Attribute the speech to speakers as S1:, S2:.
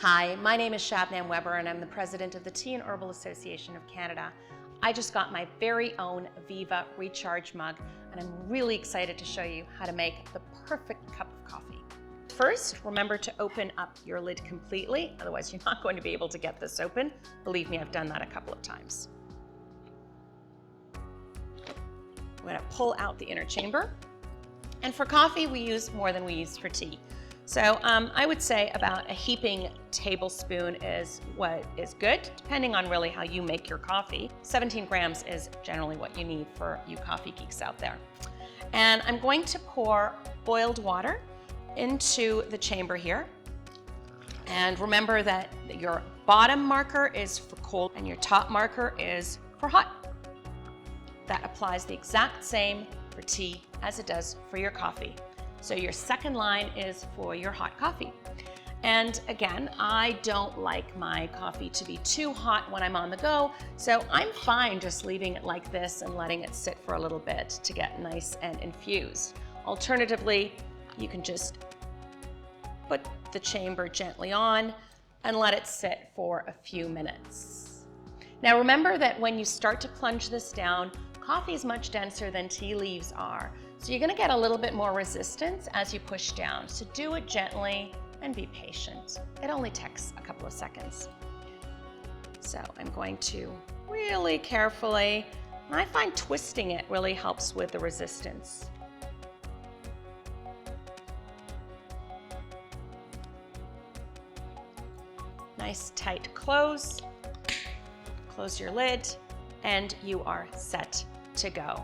S1: Hi, my name is Shabnam Weber and I'm the president of the Tea and Herbal Association of Canada. I just got my very own VIVA Recharge mug and I'm really excited to show you how to make the perfect cup of coffee. First, remember to open up your lid completely, otherwise you're not going to be able to get this open. Believe me, I've done that a couple of times. I'm going to pull out the inner chamber. And for coffee, we use more than we use for tea. So I would say about a heaping tablespoon is what is good, depending on really how you make your coffee. 17 grams is generally what you need for you coffee geeks out there. And I'm going to pour boiled water into the chamber here. And remember that your bottom marker is for cold and your top marker is for hot. That applies the exact same for tea as it does for your coffee. So your second line is for your hot coffee. And again, I don't like my coffee to be too hot when I'm on the go, so I'm fine just leaving it like this and letting it sit for a little bit to get nice and infused. Alternatively, you can just put the chamber gently on and let it sit for a few minutes. Now remember that when you start to plunge this down, coffee is much denser than tea leaves are. So you're gonna get a little bit more resistance as you push down. So do it gently and be patient. It only takes a couple of seconds. So I'm going to really carefully, and I find twisting it really helps with the resistance. Nice tight close. Close your lid and you are set to go.